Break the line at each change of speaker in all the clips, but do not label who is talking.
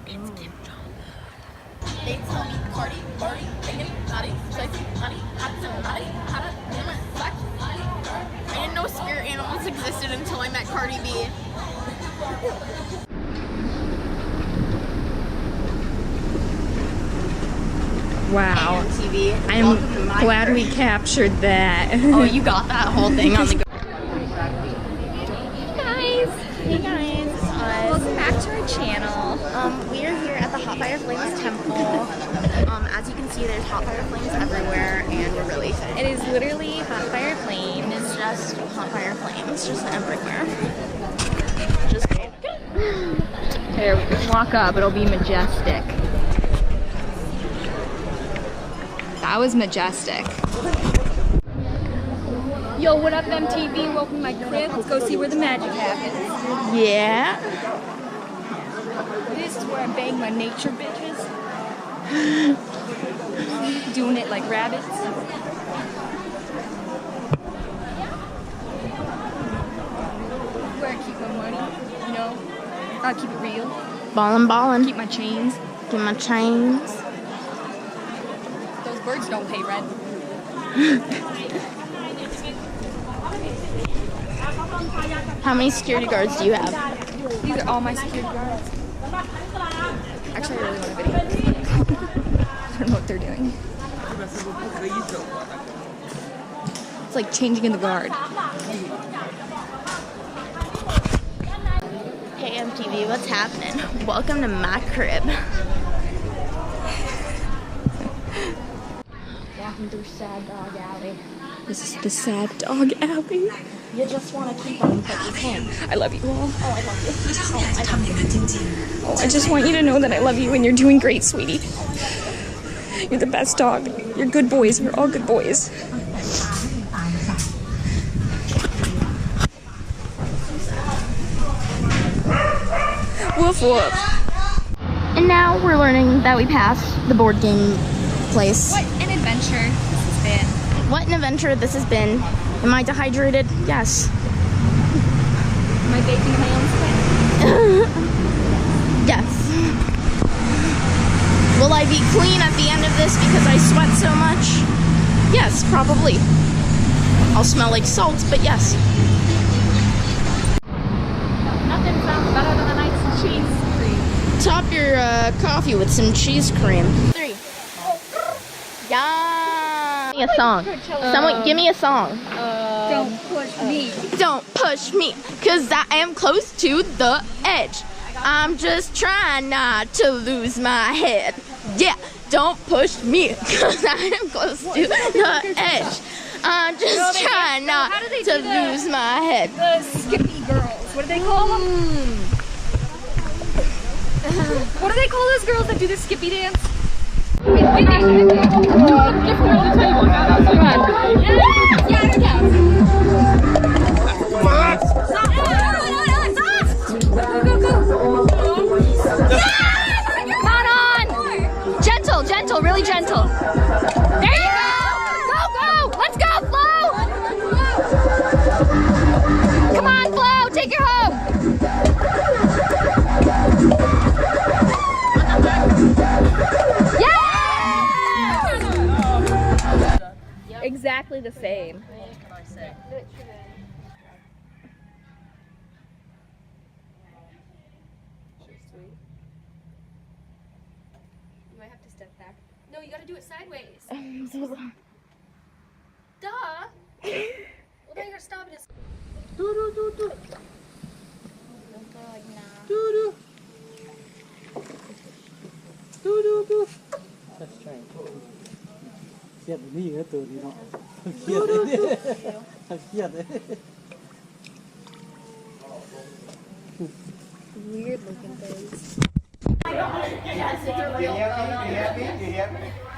They tell me Cardi, Marty, banging, naughty, sexy, naughty, hot, naughty, hot, black, I didn't know spirit animals existed until I met Cardi B.
Wow.
TV.
I'm glad we captured that.
Oh, you got that whole thing on the go.
Hey guys, welcome back to our channel. We are here at the Hot Fire Flames Temple. As you can see, there's hot fire flames everywhere, and we're really excited.
It is literally hot fire flames.
It's just hot fire flames, just everywhere. Just great.
Here, walk up. It'll be majestic. That was majestic. Yo, what up, MTV? Welcome to my crib. Let's go see where the magic happens.
Yeah.
This is where I bang my nature bitches. Doing it like rabbits. Where I keep my money, you know? I keep it real.
Ballin'.
Keep my chains.
Keep my chains.
Those birds don't pay rent.
How many security guards do you have?
These are all my security guards. Actually, I really want a video. I don't know what they're doing. It's like changing in the guard.
Hey MTV, what's happening? Welcome to my crib. Walking through Sad Dog Alley.
This is the Sad Dog Alley.
You just want to keep on, but you can't.
I love you all.
Oh, I love you. Oh, I love you.
Oh, I just want you to know that I love you and you're doing great, sweetie. You're the best dog. You're good boys. We're all good boys. Woof woof.
And now we're learning that we passed the board game place.
What an adventure this has been.
What an adventure this has been. Am I dehydrated? Yes.
Am I baking hands?
Yes. Will I be clean at the end of this because I sweat so much? Yes, probably. I'll smell like salt, but yes.
Nothing sounds better than a nice cheese cream.
Top your coffee with some cheese cream. 3. Yeah. Give me a song. Someone give me a song.
Don't push me.
Don't push me, cause I am close to the edge. I'm just trying not to lose my head. Yeah, don't push me, cause I am close to the edge. I'm just trying not to lose my head.
The Skippy girls. What do they call them? What do they call those girls that do the Skippy dance? Come on. Gentle, really gentle. There you go! Go! Let's go, Flo! Come on, Flo, take her home. Yeah! Exactly the same.
You might have to step back. No, you gotta do it sideways.
I'm so sorry.
Duh! Well, now you're stopping it.
That's strange. Siết đi nữa từ thì nó siết đấy. Siết đấy.
Weird looking things.
Yes, it's a real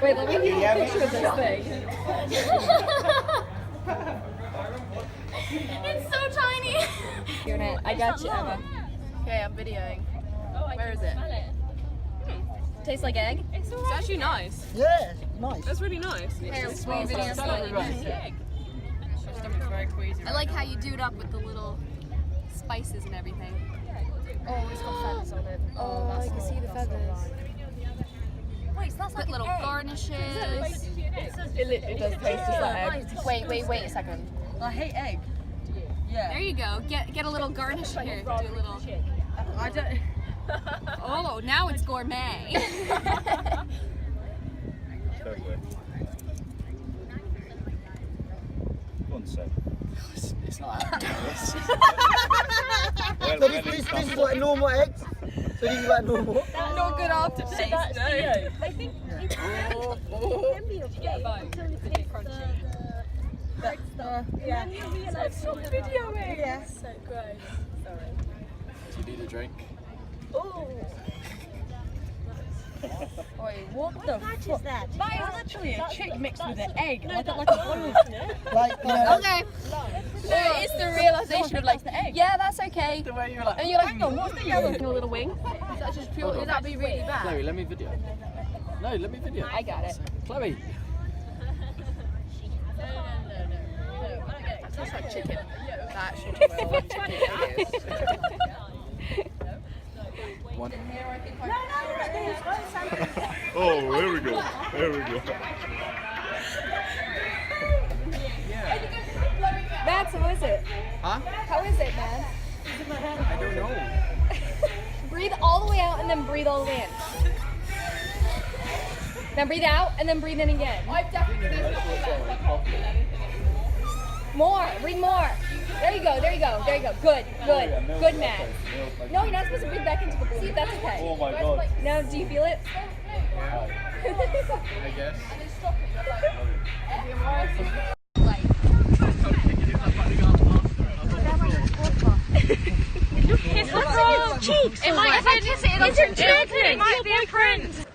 Wait, let me get a picture of this thing.
It's so tiny.
I got you, Emma.
Okay, I'm videoing. Where is it?
Tastes like egg?
It's actually nice.
Yeah, nice.
That's really nice.
I like how you do it up with the little spices and everything.
Oh, it's got feathers on it.
Oh, I can see the feathers.
Wait, so that's like little garnishes.
It does taste just like egg.
Wait a second.
I hate egg. Yeah.
There you go. Get a little garnish here. Do a little.
I don't.
Oh, now it's gourmet.
Go on, Seb.
It's not that.
Well,
So this is like normal eggs? So these are like normal?
Not good aftertaste. No.
I think it can be okay until you taste
Yeah. Stop videoing. Yeah.
so gross. Sorry.
Do you need a drink?
Oi, what the fuck?
is that?
That is literally a chick mixed with an egg. Like a boiled.
Like, you know,
Okay. So it's the realization of like the egg. Yeah, that's okay.
The way you're like,
And you're like, hang on, what's the yellow? A little wing.
That's just pure. Would that be really bad?
Chloe, let me video. No, let me video.
I got it.
Chloe.
That tastes like chicken. That actually tastes like chicken.
One.
Oh, here we go. Here we go.
Mads, how is it?
Huh?
How is it, Mads?
I don't know.
Breathe all the way out and then breathe all the way in. Then breathe out and then breathe in again. More, breathe more. There you go, there you go, there you go. Good, good, Mads. No, you're not supposed to breathe back into the balloon. That's okay.
Oh my god.
Now, do you feel it?
I guess.
It's the wrong cheeks. It might be it might be a print.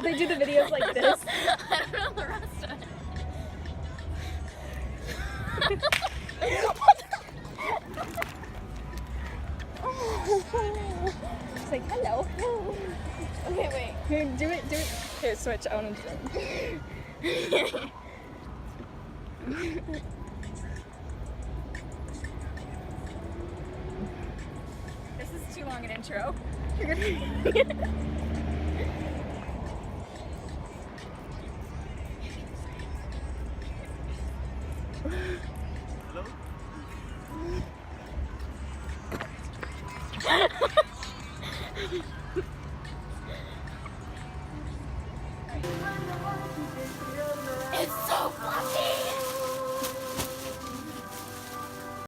They do the videos like this.
I don't know the rest of it.
It's like, hello. Okay, wait. Here, do it. Here, switch. I want to do it.
This is too long an intro.